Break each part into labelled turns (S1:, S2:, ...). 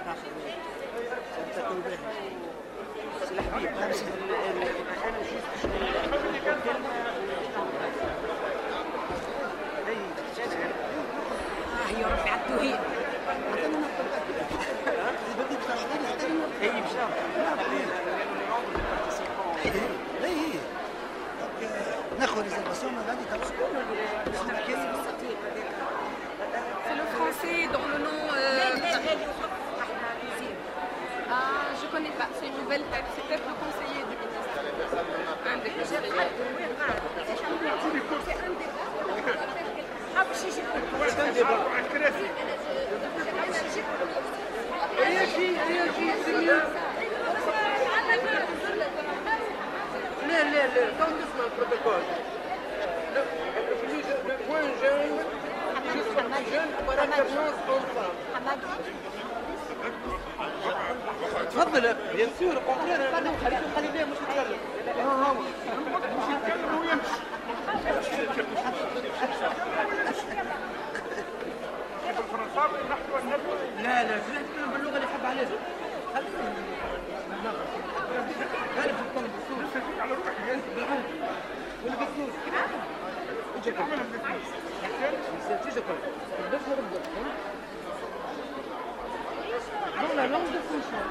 S1: يا ربي على التوهين.
S2: C'est le français dans le nom. Ah, je connais pas. C'est une nouvelle tête. C'est peut-être le conseiller du ministre. Un des conseillers.
S3: Quand doucement le protocole. Le point jeune, jusqu'à plus jeune, par alternance homme-femme. تفضل بيان سور كونترير خلي بيه مش يتكلم مش يتكلم ويمشي بالفرنساوي نحن والنبي لا نتكلم باللغه اللي يحب عليها خلي في الطلب السوري على روحي ولا بالسوري اجي كمل بالسوري تيجي كمل dans la langue de fonction.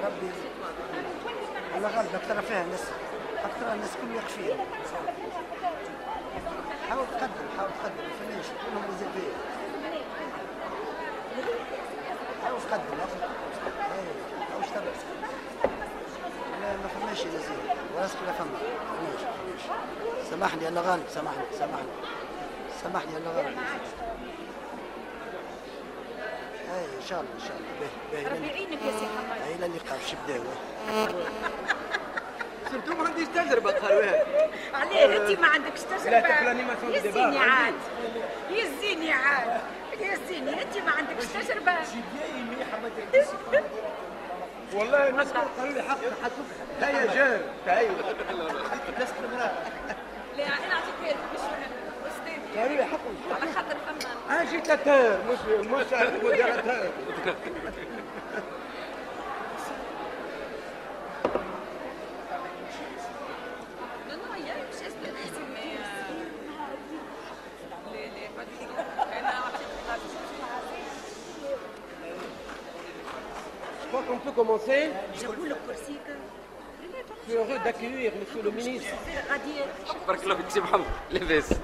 S3: ربي على غالب أكثر فيها الناس أكثر الناس كل يخفيها حاول تقدم فماش كلهم ريزيرفيه حاول تقدم حاول تتبع ما فماش نزيد وراسك لا فما سامحني يا غالب سامحني يا غالب ان شاء الله
S1: ربي يعينك يا سي حماد.
S3: الى اللقاء شي بداو سيرتو ما عنديش تجربه قالوها
S1: عليه انت ما عندكش تجربه.
S3: لا تكلاني ما صار
S1: يزيني عاد انت ما عندكش تجربه.
S3: والله الناس قالوا لي حق هيا جار تعالي ناس المراه
S2: لا انا اعطيك استاذ
S3: قالوا لي حق
S2: على خاطر فما
S3: اجيتاتور مش موديراتور Je crois qu'on peut commencer. Je suis heureux d'accueillir Monsieur le ministre.
S4: بارك الله فيك سي محمد لاباس.
S3: Je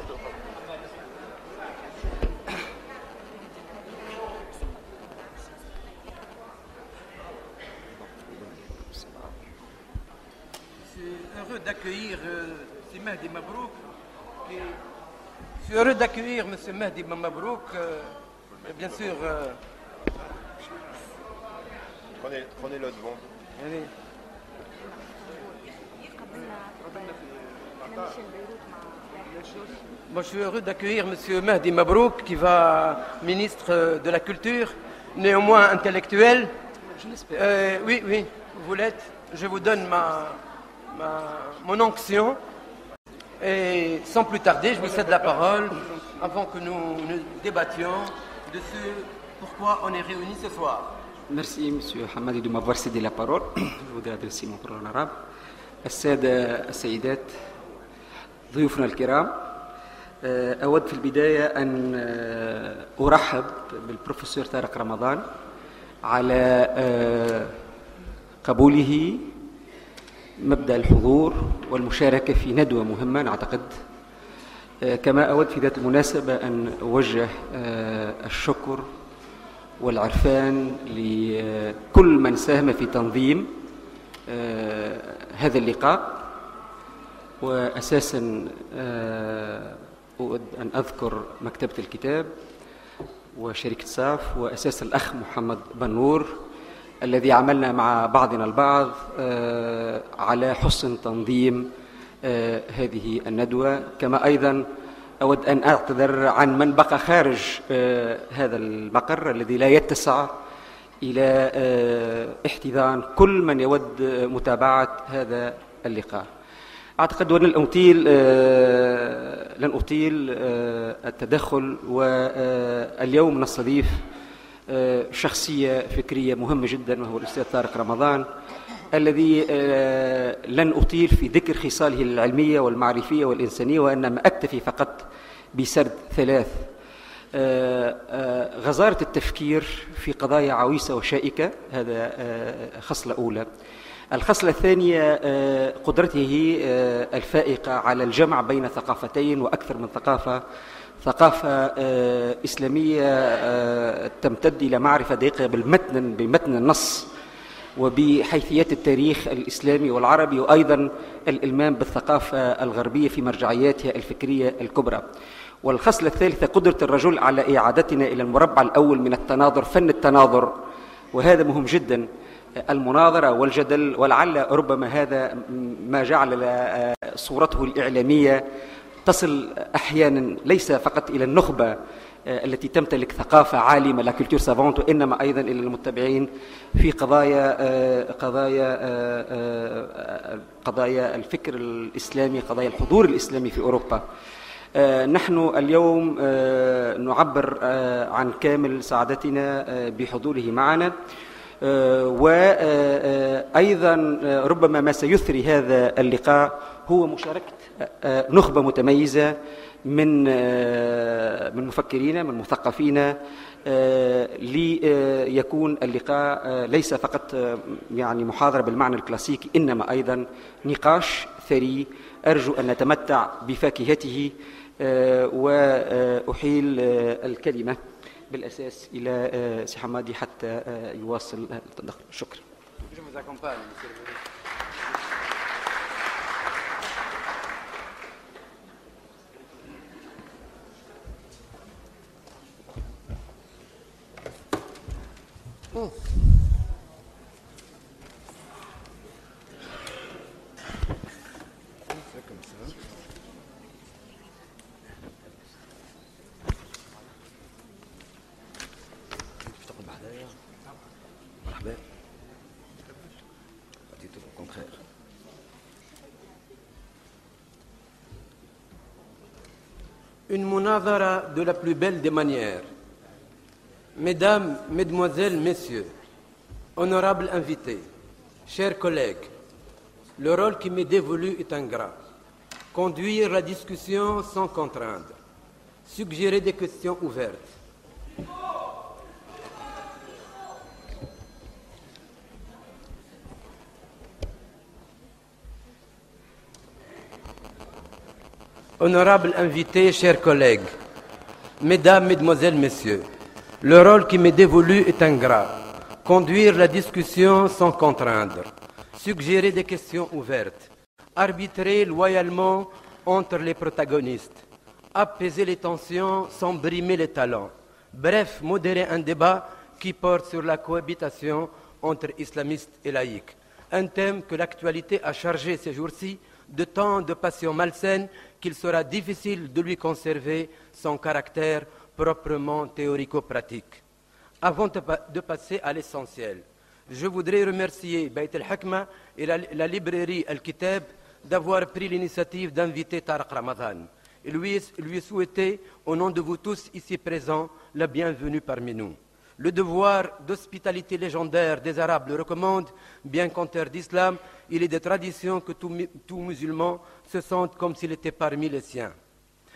S3: suis heureux d'accueillir M. Mehdi Mabrouk. Je suis heureux d'accueillir M. Mehdi Mabrouk. Bien sûr.
S5: Prenez-le devant.
S3: Allez. Moi, je suis heureux d'accueillir M. Mehdi Mabrouk, qui va ministre de la Culture, néanmoins intellectuel.
S4: Je l'espère.
S3: Oui, vous l'êtes. Je vous donne mon onction. Et sans plus tarder, je vous cède la parole avant que nous débattions de ce pourquoi on est réunis ce soir.
S4: Merci Monsieur Hamadi de m'avoir cédé la parole. Je voudrais adresser mon parole en arabe. السادة السيدات ضيوفنا الكرام، أود في البداية أن أرحب بالبروفيسور طارق رمضان على قبوله مبدأ الحضور والمشاركة في ندوة مهمة نعتقد. كما أود في ذات المناسبة أن أوجه الشكر والعرفان لكل من ساهم في تنظيم هذا اللقاء، وأساساً أود أن أذكر مكتبة الكتاب وشركة صاف، وأساساً الأخ محمد بنور الذي عملنا مع بعضنا البعض على حسن تنظيم هذه الندوة. كما أيضا أود أن أعتذر عن من بقى خارج هذا المقر الذي لا يتسع إلى احتضان كل من يود متابعة هذا اللقاء. أعتقد أن لن أطيل التدخل، واليوم نستضيف شخصية فكرية مهمة جدا، وهو الأستاذ طارق رمضان، الذي لن أطيل في ذكر خصاله العلمية والمعرفية والإنسانية، وإنما أكتفي فقط بسرد 3. غزارة التفكير في قضايا عويصة وشائكة، هذا خصلة أولى. الخصلة الثانية قدرته الفائقة على الجمع بين ثقافتين وأكثر من ثقافة إسلامية تمتد إلى معرفة دقيقة بمتن النص وبحيثيات التاريخ الإسلامي والعربي، وأيضا الإلمام بالثقافة الغربية في مرجعياتها الفكرية الكبرى. والخصلة الثالثة قدرة الرجل على إعادتنا إلى المربع الأول من التناظر، فن التناظر، وهذا مهم جدا، المناظرة والجدل. ولعل ربما هذا ما جعل صورته الإعلامية تصل أحيانا ليس فقط إلى النخبة التي تمتلك ثقافة عالمة لا كولتور سافونت، وإنما أيضا إلى المتابعين في قضايا الفكر الإسلامي، قضايا الحضور الإسلامي في أوروبا. نحن اليوم نعبر عن كامل سعادتنا بحضوره معنا، وأيضا ربما ما سيثري هذا اللقاء هو مشاركة نخبة متميزة من مفكرين، من مثقفين، ليكون اللقاء ليس فقط يعني محاضرة بالمعنى الكلاسيكي، إنما أيضا نقاش ثري أرجو أن نتمتع بفاكهته. وأحيل الكلمة بالأساس إلى سي حمادي حتى يواصل التدخل. شكرا.
S3: Une munazara de la plus belle des manières. Mesdames, Mesdemoiselles, Messieurs, honorables invités, chers collègues, le rôle qui m'est dévolu est ingrat. Conduire la discussion sans contraindre, suggérer des questions ouvertes. Honorables invités, chers collègues, Mesdames, Mesdemoiselles, Messieurs, le rôle qui m'est dévolu est ingrat. Conduire la discussion sans contraindre, suggérer des questions ouvertes, arbitrer loyalement entre les protagonistes, apaiser les tensions sans brimer les talents. Bref, modérer un débat qui porte sur la cohabitation entre islamistes et laïcs. Un thème que l'actualité a chargé ces jours-ci de tant de passions malsaines qu'il sera difficile de lui conserver son caractère proprement théorico-pratique. Avant de passer à l'essentiel, je voudrais remercier Beit al-Hikma et la librairie Al-Kitab d'avoir pris l'initiative d'inviter Tariq Ramadan et lui souhaiter, au nom de vous tous ici présents, la bienvenue parmi nous. Le devoir d'hospitalité légendaire des Arabes le recommande, bien qu'en terre d'islam, il est de tradition que tout musulman se sente comme s'il était parmi les siens.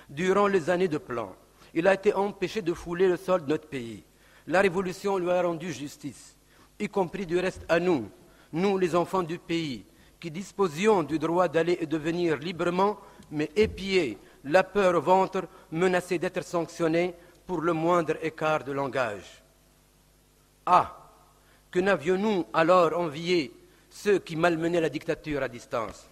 S3: Durant les années de plan, il a été empêché de fouler le sol de notre pays. La révolution lui a rendu justice, y compris du reste à nous, les enfants du pays, qui disposions du droit d'aller et de venir librement, mais épiés, la peur au ventre, menacés d'être sanctionnés pour le moindre écart de langage. Ah, que n'avions-nous alors envié ceux qui malmenaient la dictature à distance.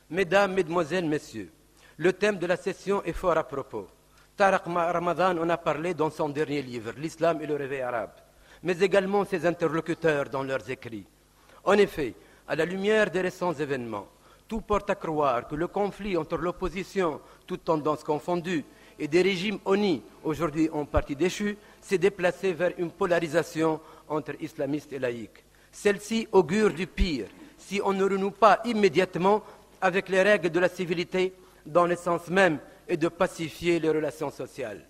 S3: Mesdames, Mesdemoiselles, Messieurs, le thème de la session est fort à propos. Tariq Ramadan en a parlé dans son dernier livre, L'Islam et le réveil arabe. mais également ses interlocuteurs dans leurs écrits. En effet, à la lumière des récents événements, tout porte à croire que le conflit entre l'opposition, toutes tendances confondues, et des régimes honnis, aujourd'hui en partie déchus, s'est déplacé vers une polarisation entre islamistes et laïcs. Celle-ci augure du pire si on ne renoue pas immédiatement avec les règles de la civilité dans le sens même et de pacifier les relations sociales.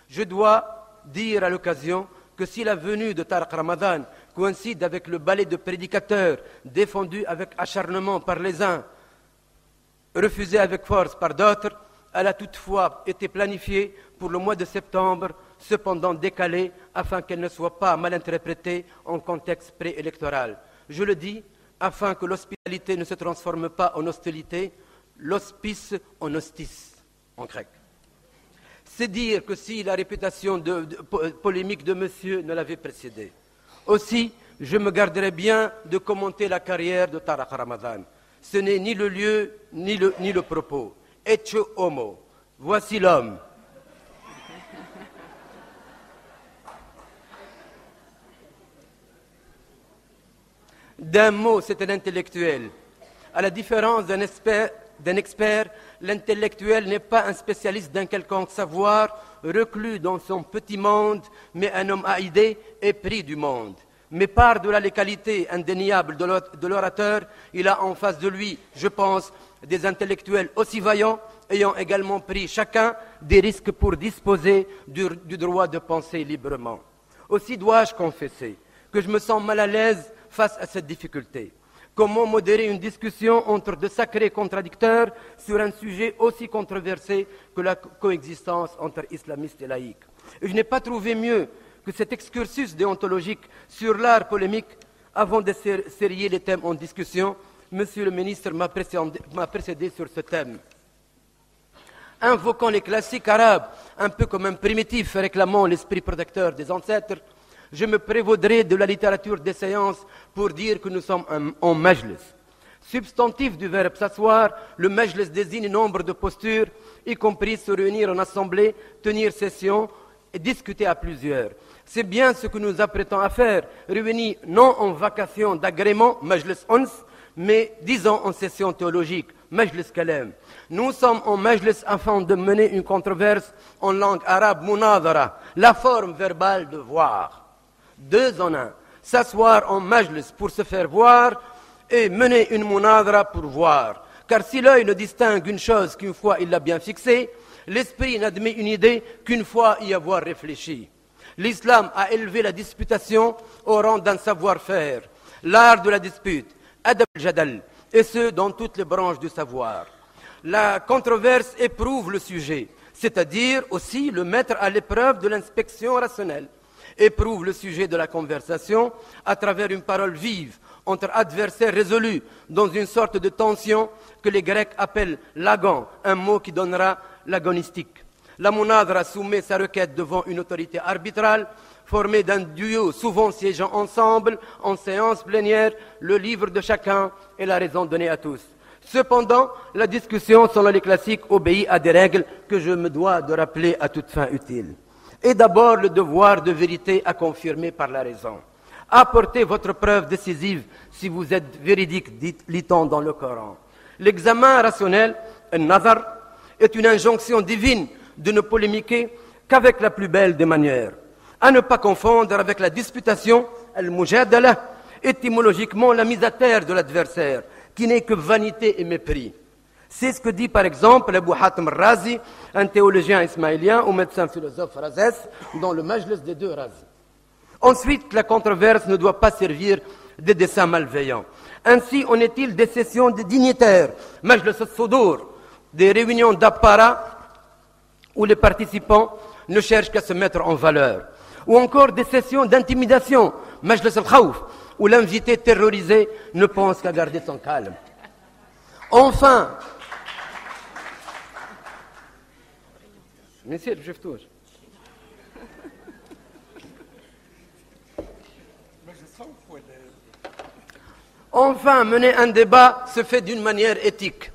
S3: Je dois dire à l'occasion que si la venue de Tariq Ramadan coïncide avec le ballet de prédicateurs défendu avec acharnement par les uns, refusé avec force par d'autres, elle a toutefois été planifiée pour le mois de septembre, cependant décalée afin qu'elle ne soit pas mal interprétée en contexte préélectoral. Je le dis afin que l'hospitalité ne se transforme pas en hostilité, l'hospice en hostis, en grec. C'est dire que si la réputation polémique de monsieur ne l'avait précédé. Aussi, je me garderai bien de commenter la carrière de Tariq Ramadan. Ce n'est ni le lieu, ni le propos. Ecce homo. Voici l'homme. D'un mot, c'est un intellectuel. À la différence d'un expert, l'intellectuel n'est pas un spécialiste d'un quelconque savoir, reclus dans son petit monde, mais un homme à idées épris du monde. Mais par-delà les qualités indéniables de l'orateur, il a en face de lui, je pense, des intellectuels aussi vaillants, ayant également pris chacun des risques pour disposer du droit de penser librement. Aussi dois-je confesser que je me sens mal à l'aise face à cette difficulté. Comment modérer une discussion entre de sacrés contradicteurs sur un sujet aussi controversé que la coexistence entre islamistes et laïcs? Et je n'ai pas trouvé mieux que cet excursus déontologique sur l'art polémique avant de sérier les thèmes en discussion. Monsieur le ministre m'a précédé sur ce thème. Invoquant les classiques arabes, un peu comme un primitif réclamant l'esprit protecteur des ancêtres, je me prévaudrai de la littérature des séances pour dire que nous sommes en majlis. Substantif du verbe s'asseoir, le majlis désigne nombre de postures, y compris se réunir en assemblée, tenir session et discuter à plusieurs. C'est bien ce que nous apprêtons à faire, réunis non en vacation d'agrément, majlis ons, mais disons en session théologique, majlis kalem. Nous sommes en majlis afin de mener une controverse en langue arabe, munadara, la forme verbale de voir. Deux en un, s'asseoir en majlis pour se faire voir et mener une munadara pour voir. Car si l'œil ne distingue une chose qu'une fois il l'a bien fixée, l'esprit n'admet une idée qu'une fois y avoir réfléchi. L'islam a élevé la disputation au rang d'un savoir-faire, l'art de la dispute, adab al-jadal, et ce dans toutes les branches du savoir. La controverse éprouve le sujet, c'est-à-dire aussi le mettre à l'épreuve de l'inspection rationnelle. Éprouve le sujet de la conversation à travers une parole vive entre adversaires résolus dans une sorte de tension que les Grecs appellent l'agon, un mot qui donnera l'agonistique. La munadra soumet sa requête devant une autorité arbitrale formée d'un duo souvent siégeant ensemble en séance plénière, le livre de chacun et la raison donnée à tous. Cependant, la discussion selon les classiques obéit à des règles que je me dois de rappeler à toute fin utile. Et d'abord le devoir de vérité à confirmer par la raison. Apportez votre preuve décisive si vous êtes véridique, lit-on dans le Coran. L'examen rationnel, al-nazar, est une injonction divine de ne polémiquer qu'avec la plus belle des manières. À ne pas confondre avec la disputation, al-mujadala, étymologiquement la mise à terre de l'adversaire, qui n'est que vanité et mépris. C'est ce que dit par exemple Abu Hatim al-Razi, un théologien ismaélien ou médecin philosophe razès, dans le majlis des deux Razi. Ensuite, la controverse ne doit pas servir des desseins malveillants. Ainsi en est-il des sessions de dignitaires, majlis al-sudur, des réunions d'apparat où les participants ne cherchent qu'à se mettre en valeur. Ou encore des sessions d'intimidation, majlis al-khawf, où l'invité terrorisé ne pense qu'à garder son calme. Enfin, mener un débat se fait d'une manière éthique.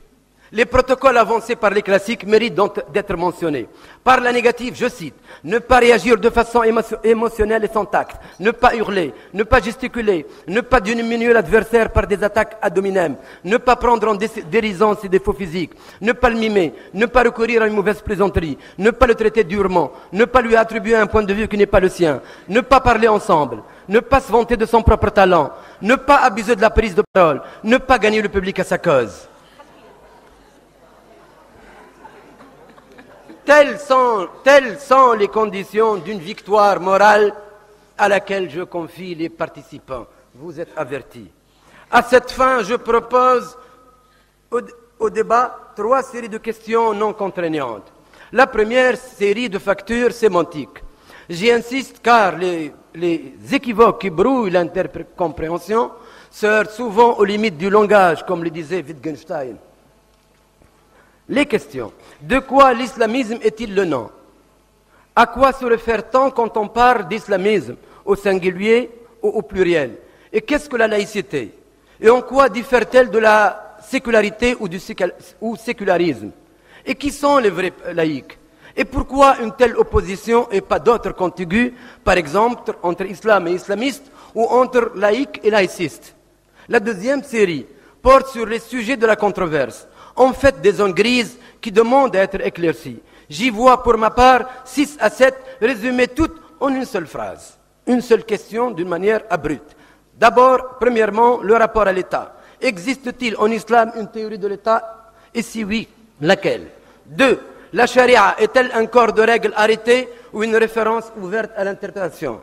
S3: Les protocoles avancés par les classiques méritent donc d'être mentionnés. Par la négative, je cite, ne pas réagir de façon émotionnelle et sans tact, ne pas hurler, ne pas gesticuler, ne pas diminuer l'adversaire par des attaques ad hominem, ne pas prendre en dérision ses défauts physiques, ne pas le mimer, ne pas recourir à une mauvaise plaisanterie, ne pas le traiter durement, ne pas lui attribuer un point de vue qui n'est pas le sien, ne pas parler ensemble, ne pas se vanter de son propre talent, ne pas abuser de la prise de parole, ne pas gagner le public à sa cause. Telles sont les conditions d'une victoire morale à laquelle je confie les participants. Vous êtes avertis. À cette fin, je propose au débat 3 séries de questions non contraignantes. La première série de factures sémantiques. J'y insiste car les équivoques qui brouillent l'intercompréhension se heurtent souvent aux limites du langage, comme le disait Wittgenstein. Les questions. De quoi l'islamisme est-il le nom? À quoi se réfère-t-on quand on parle d'islamisme? Au singulier ou au pluriel? Et qu'est-ce que la laïcité? Et en quoi diffère-t-elle de la sécularité ou du sécularisme? Et qui sont les vrais laïcs? Et pourquoi une telle opposition et pas d'autres contiguës, par exemple entre islam et islamiste ou entre laïcs et laïcistes? La deuxième série porte sur les sujets de la controverse. En fait, des zones grises qui demandent à être éclaircies. J'y vois pour ma part 6 à 7 résumées toutes en une seule phrase. Une seule question d'une manière abrupte. D'abord, premièrement, le rapport à l'État. Existe-t-il en islam une théorie de l'État? Et si oui, laquelle? 2. La charia est-elle un corps de règles arrêtées ou une référence ouverte à l'interprétation?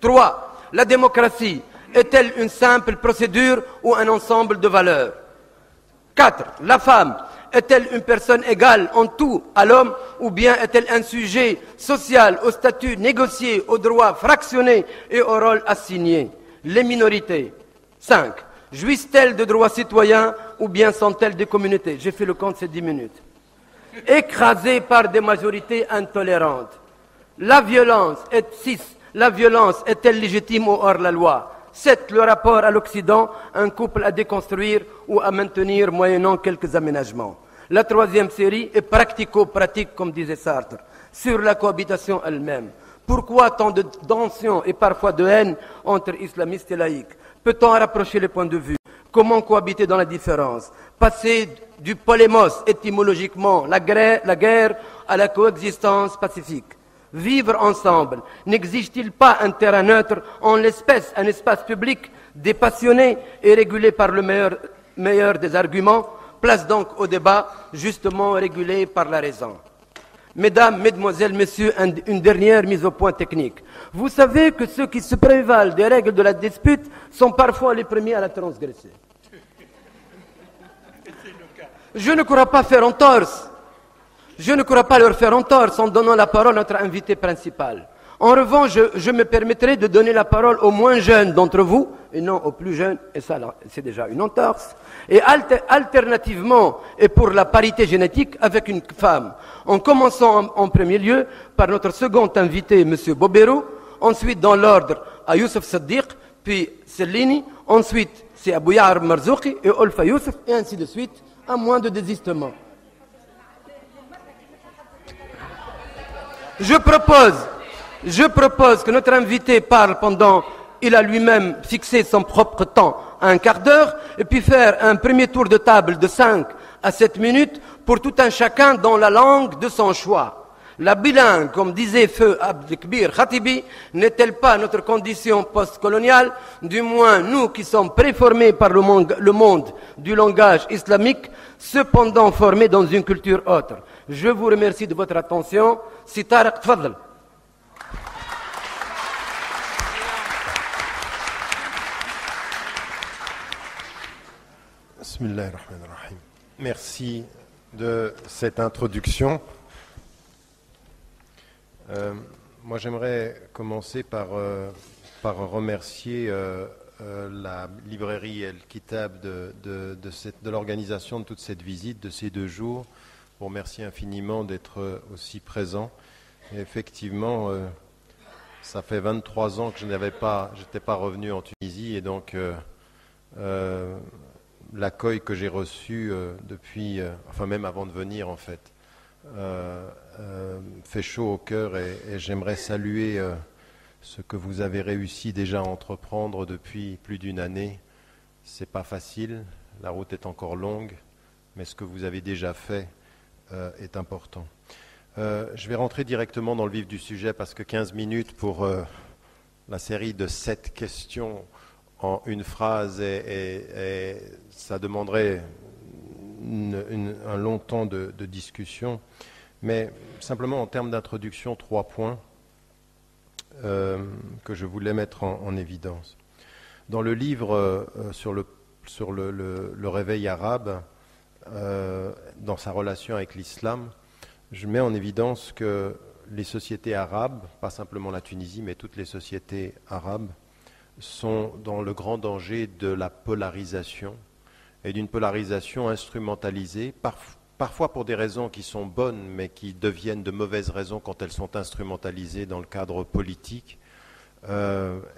S3: 3. La démocratie est-elle une simple procédure ou un ensemble de valeurs? 4. La femme est-elle une personne égale en tout à l'homme ou bien est-elle un sujet social au statut négocié, aux droits fractionnés et au rôle assigné? Les minorités. 5. Jouissent-elles de droits citoyens ou bien sont-elles des communautés? J'ai fait le compte, c'est 10 minutes. Écrasées par des majorités intolérantes. La violence est-elle légitime ou hors la loi? 7. Le rapport à l'Occident, un couple à déconstruire ou à maintenir moyennant quelques aménagements. La troisième série est pratico-pratique, comme disait Sartre, sur la cohabitation elle-même. Pourquoi tant de tensions et parfois de haine entre islamistes et laïcs? Peut-on rapprocher les points de vue? Comment cohabiter dans la différence? Passer du polémos étymologiquement, la guerre, à la coexistence pacifique. Vivre ensemble, n'existe-t-il pas un terrain neutre en l'espèce, un espace public dépassionné et régulé par le meilleur des arguments? Place donc au débat, justement régulé par la raison. Mesdames, Mesdemoiselles, Messieurs, une dernière mise au point technique. Vous savez que ceux qui se prévalent des règles de la dispute sont parfois les premiers à la transgresser. Je ne crois pas faire entorse. Je ne crois pas leur faire entorse en donnant la parole à notre invité principal. En revanche, je me permettrai de donner la parole aux moins jeunes d'entre vous, et non aux plus jeunes, et ça c'est déjà une entorse, et alternativement, et pour la parité génétique, avec une femme. En commençant en premier lieu par notre second invité, M. Bobero, ensuite dans l'ordre à Youssef Saddiq, puis Cellini, ensuite c'est Abou Ya'ar Marzouki et Olfa Youssef, et ainsi de suite, à moins de désistement. Je propose que notre invité parle pendant, il a lui-même fixé son propre temps à un quart d'heure, et puis faire un premier tour de table de 5 à 7 minutes pour tout un chacun dans la langue de son choix. La bilingue, comme disait Feu Abdelkbir Khatibi, n'est-elle pas notre condition postcoloniale? Du moins, nous qui sommes préformés par le monde du langage islamique, cependant formés dans une culture autre. Je vous remercie de votre attention. Si Tarek, tfadl.
S5: Bismillahirrahmanirrahim. Merci de cette introduction. Moi, j'aimerais commencer par remercier la librairie El Kitab de l'organisation de toute cette visite, de ces 2 jours. Vous remercie infiniment d'être aussi présent. Et effectivement, ça fait 23 ans que je n'étais pas revenu en Tunisie, et donc l'accueil que j'ai reçu depuis, enfin même avant de venir en fait, fait chaud au cœur et j'aimerais saluer ce que vous avez réussi déjà à entreprendre depuis plus d'une année. C'est pas facile, la route est encore longue, mais ce que vous avez déjà fait est important. Je vais rentrer directement dans le vif du sujet parce que 15 minutes pour la série de 7 questions en une phrase et ça demanderait un long temps de discussion. Mais simplement en termes d'introduction, 3 points que je voulais mettre en évidence. Dans le livre sur le réveil arabe, dans sa relation avec l'islam, je mets en évidence que les sociétés arabes, pas simplement la Tunisie, mais toutes les sociétés arabes, sont dans le grand danger de la polarisation et d'une polarisation instrumentalisée, parfois pour des raisons qui sont bonnes, mais qui deviennent de mauvaises raisons quand elles sont instrumentalisées dans le cadre politique,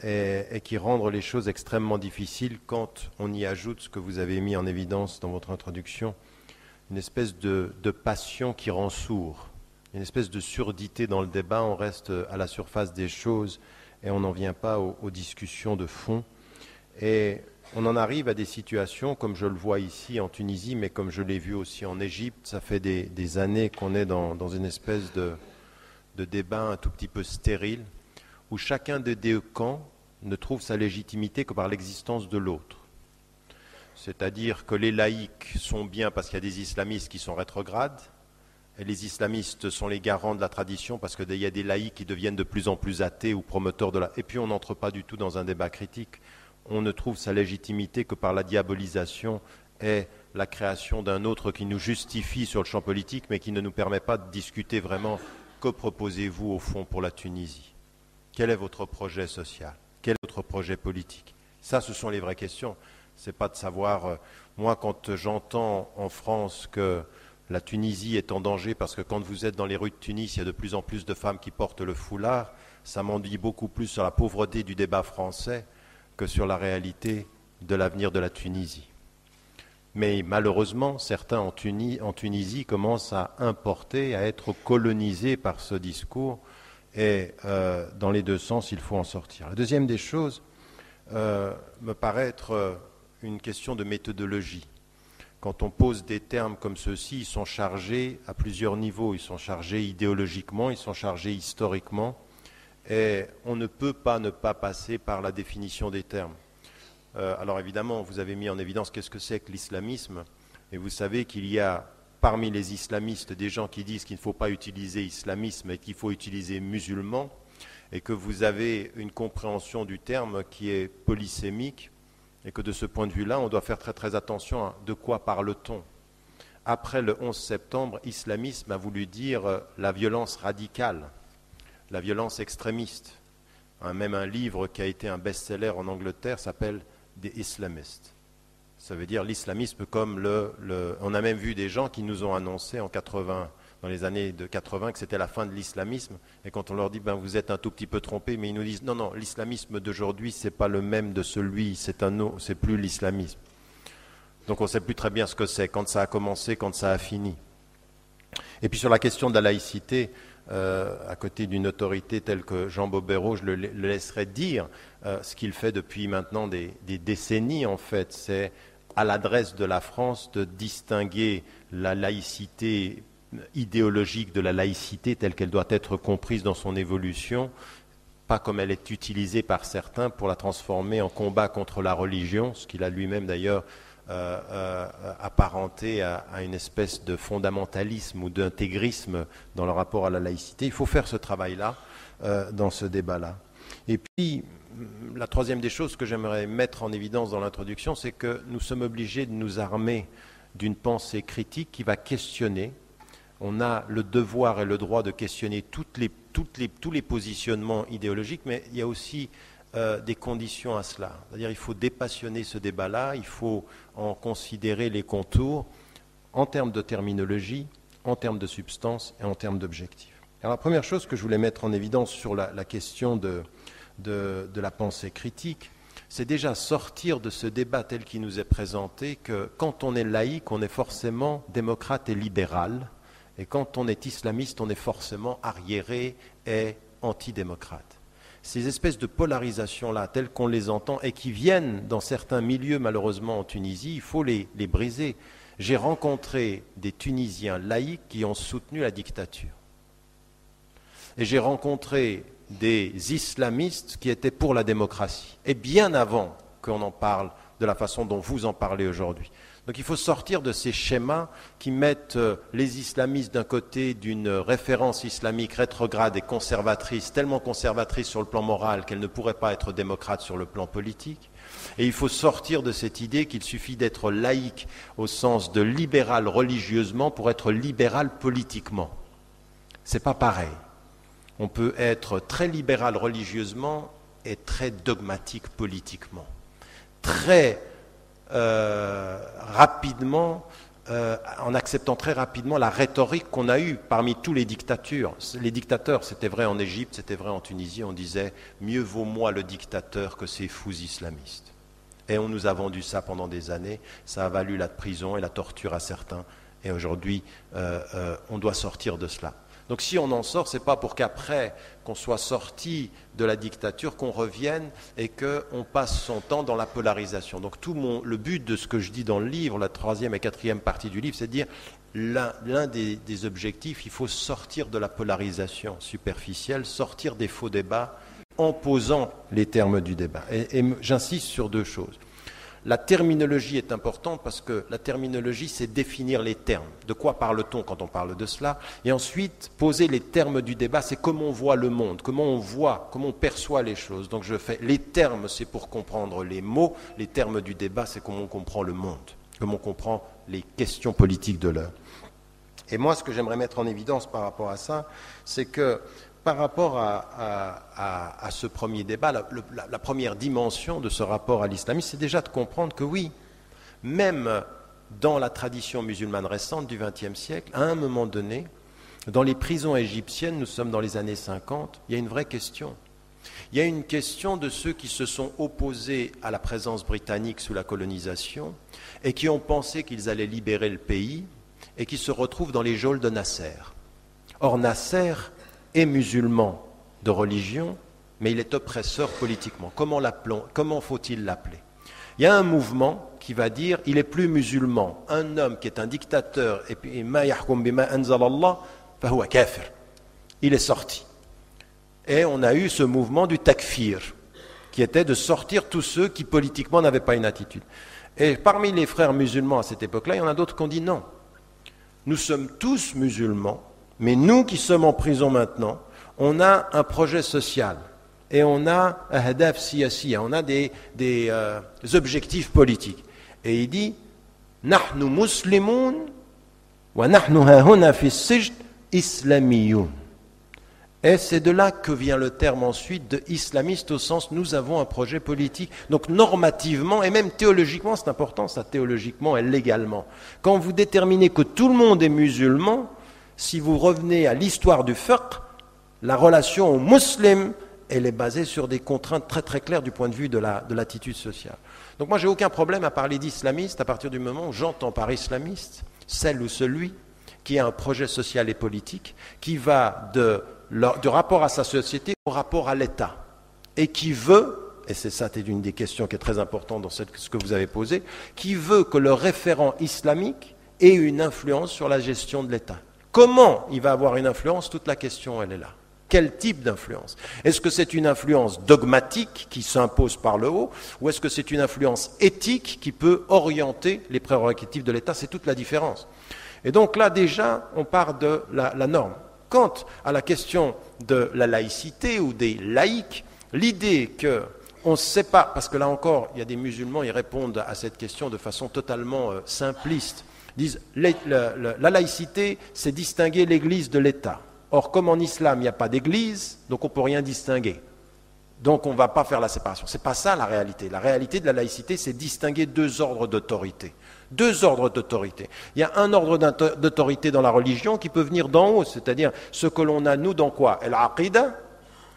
S5: et qui rendent les choses extrêmement difficiles quand on y ajoute ce que vous avez mis en évidence dans votre introduction, une espèce de passion qui rend sourd, une espèce de surdité dans le débat, on reste à la surface des choses et on n'en vient pas aux discussions de fond. Et on en arrive à des situations, comme je le vois ici en Tunisie, mais comme je l'ai vu aussi en Égypte, ça fait des années qu'on est dans une espèce de débat un tout petit peu stérile, où chacun des deux camps ne trouve sa légitimité que par l'existence de l'autre. C'est-à-dire que les laïcs sont bien parce qu'il y a des islamistes qui sont rétrogrades, et les islamistes sont les garants de la tradition parce qu'il y a des laïcs qui deviennent de plus en plus athées ou promoteurs de la... Et puis on n'entre pas du tout dans un débat critique. On ne trouve sa légitimité que par la diabolisation et la création d'un autre qui nous justifie sur le champ politique, mais qui ne nous permet pas de discuter vraiment que proposez-vous au fond pour la Tunisie. Quel est votre projet social? Quel est votre projet politique? Ça, ce sont les vraies questions. C'est pas de savoir... moi, quand j'entends en France que la Tunisie est en danger parce que quand vous êtes dans les rues de Tunis, il y a de plus en plus de femmes qui portent le foulard, ça m'en dit beaucoup plus sur la pauvreté du débat français que sur la réalité de l'avenir de la Tunisie. Mais malheureusement, certains en Tunisie commencent à importer, à être colonisés par ce discours, et dans les deux sens, il faut en sortir. La deuxième des choses me paraît être une question de méthodologie. Quand on pose des termes comme ceux-ci, ils sont chargés à plusieurs niveaux. Ils sont chargés idéologiquement, ils sont chargés historiquement, et on ne peut pas ne pas passer par la définition des termes. Alors évidemment, vous avez mis en évidence qu'est-ce que c'est que l'islamisme, et vous savez qu'il y a parmi les islamistes des gens qui disent qu'il ne faut pas utiliser islamisme et qu'il faut utiliser musulman, et que vous avez une compréhension du terme qui est polysémique, et que de ce point de vue-là, on doit faire très très attention à de quoi parle-t-on. Après le 11 septembre, islamisme a voulu dire la violence radicale, la violence extrémiste. Même un livre qui a été un best-seller en Angleterre s'appelle « The Islamist ». Ça veut dire l'islamisme comme On a même vu des gens qui nous ont annoncé dans les années de 80 que c'était la fin de l'islamisme. Et quand on leur dit vous êtes un tout petit peu trompés, mais ils nous disent non, l'islamisme d'aujourd'hui c'est pas le même de celui, c'est plus l'islamisme. Donc on ne sait plus très bien ce que c'est, quand ça a commencé, quand ça a fini. Et puis sur la question de la laïcité, à côté d'une autorité telle que Jean Bobéro, je le laisserai dire ce qu'il fait depuis maintenant des décennies en fait, c'est à l'adresse de la France de distinguer la laïcité idéologique de la laïcité telle qu'elle doit être comprise dans son évolution, pas comme elle est utilisée par certains pour la transformer en combat contre la religion, ce qu'il a lui-même d'ailleurs apparenté à une espèce de fondamentalisme ou d'intégrisme dans le rapport à la laïcité. Il faut faire ce travail-là dans ce débat-là. Et puis, la troisième des choses que j'aimerais mettre en évidence dans l'introduction, c'est que nous sommes obligés de nous armer d'une pensée critique qui va questionner. On a le devoir et le droit de questionner tous les positionnements idéologiques, mais il y a aussi des conditions à cela. C'est-à-dire qu'il faut dépassionner ce débat-là, il faut en considérer les contours en termes de terminologie, en termes de substance et en termes d'objectifs. Alors la première chose que je voulais mettre en évidence sur la question de la pensée critique, c'est déjà sortir de ce débat tel qu'il nous est présenté que quand on est laïque, on est forcément démocrate et libéral, et quand on est islamiste, on est forcément arriéré et antidémocrate. Ces espèces de polarisations-là, telles qu'on les entend, et qui viennent dans certains milieux, malheureusement en Tunisie, il faut les briser. J'ai rencontré des Tunisiens laïcs qui ont soutenu la dictature. Et j'ai rencontré des islamistes qui étaient pour la démocratie. Et bien avant qu'on en parle de la façon dont vous en parlez aujourd'hui. Donc il faut sortir de ces schémas qui mettent les islamistes d'un côté d'une référence islamique rétrograde et conservatrice, tellement conservatrice sur le plan moral qu'elle ne pourrait pas être démocrate sur le plan politique. Et il faut sortir de cette idée qu'il suffit d'être laïque au sens de libéral religieusement pour être libéral politiquement. C'est pas pareil. On peut être très libéral religieusement et très dogmatique politiquement. Très rapidement, en acceptant très rapidement la rhétorique qu'on a eue parmi tous les dictateurs. Les dictateurs, c'était vrai en Égypte, c'était vrai en Tunisie, on disait « mieux vaut moi le dictateur que ces fous islamistes ». Et on nous a vendu ça pendant des années, ça a valu la prison et la torture à certains, et aujourd'hui, on doit sortir de cela. Donc si on en sort, ce n'est pas pour qu'après qu'on soit sorti de la dictature, qu'on revienne et qu'on passe son temps dans la polarisation. Donc le but de ce que je dis dans le livre, la 3e et 4e partie du livre, c'est de dire l'un des objectifs, il faut sortir de la polarisation superficielle, sortir des faux débats en posant les termes du débat. Et j'insiste sur deux choses. La terminologie est importante parce que la terminologie, c'est définir les termes. De quoi parle-t-on quand on parle de cela? Et ensuite, poser les termes du débat, c'est comment on voit le monde, comment on perçoit les choses. Donc je fais les termes, c'est pour comprendre les mots. Les termes du débat, c'est comment on comprend le monde, comment on comprend les questions politiques de l'heure. Et moi, ce que j'aimerais mettre en évidence par rapport à ça, c'est que par rapport à ce premier débat, la première dimension de ce rapport à l'islamisme, c'est déjà de comprendre que oui, même dans la tradition musulmane récente du XXe siècle, à un moment donné, dans les prisons égyptiennes, nous sommes dans les années 50, il y a une vraie question. Il y a une question de ceux qui se sont opposés à la présence britannique sous la colonisation et qui ont pensé qu'ils allaient libérer le pays et qui se retrouvent dans les geôles de Nasser. Or, Nasser est musulman de religion, mais il est oppresseur politiquement. Comment faut-il l'appeler? Il y a un mouvement qui va dire il est plus musulman. Un homme qui est un dictateur et puis ma yahkum bima anzalallah fahuwa kafir. Il est sorti. Et on a eu ce mouvement du takfir, qui était de sortir tous ceux qui politiquement n'avaient pas une attitude. Et parmi les frères musulmans à cette époque-là, il y en a d'autres qui ont dit non. Nous sommes tous musulmans, mais nous qui sommes en prison maintenant, on a un projet social et on a un hadaf siyasiya, on a des objectifs politiques. Et il dit nahnu muslimoun wa nahnu hahuna fi sijn islamiyoun. Et c'est de là que vient le terme ensuite de islamiste au sens nous avons un projet politique. Donc normativement et même théologiquement, c'est important ça, théologiquement et légalement. Quand vous déterminez que tout le monde est musulman, si vous revenez à l'histoire du fiqh, la relation aux musulmans, elle est basée sur des contraintes très très claires du point de vue de l'attitude sociale. Donc moi j'ai aucun problème à parler d'islamiste à partir du moment où j'entends par islamiste celle ou celui qui a un projet social et politique qui va du rapport à sa société au rapport à l'État et qui veut, et c'est ça c'est une des questions qui est très importante dans ce que vous avez posé, qui veut que le référent islamique ait une influence sur la gestion de l'État. Comment il va avoir une influence? Toute la question elle est là. Quel type d'influence? Est-ce que c'est une influence dogmatique qui s'impose par le haut ou est-ce que c'est une influence éthique qui peut orienter les prérogatives de l'État? C'est toute la différence. Et donc là déjà on part de la norme. Quant à la question de la laïcité ou des laïcs, l'idée qu'on ne sait pas, parce que là encore, il y a des musulmans, ils répondent à cette question de façon totalement simpliste, disent la laïcité, c'est distinguer l'Église de l'État. Or, comme en islam, il n'y a pas d'Église, donc on ne peut rien distinguer. Donc on ne va pas faire la séparation. Ce n'est pas ça la réalité. La réalité de la laïcité, c'est distinguer deux ordres d'autorité. Deux ordres d'autorité. Il y a un ordre d'autorité dans la religion qui peut venir d'en haut, c'est-à-dire ce que l'on a, nous, dans quoi? El-Aqida,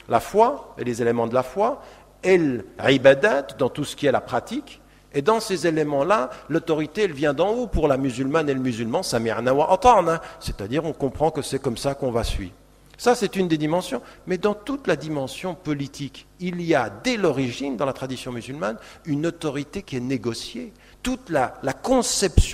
S5: la foi, et les éléments de la foi, et l'ibadat, dans tout ce qui est la pratique. Et dans ces éléments-là, l'autorité, elle vient d'en haut pour la musulmane et le musulman, sami'na wa ata'na, c'est-à-dire on comprend que c'est comme ça qu'on va suivre. Ça, c'est une des dimensions. Mais dans toute la dimension politique, il y a, dès l'origine, dans la tradition musulmane, une autorité qui est négociée. Toute la conception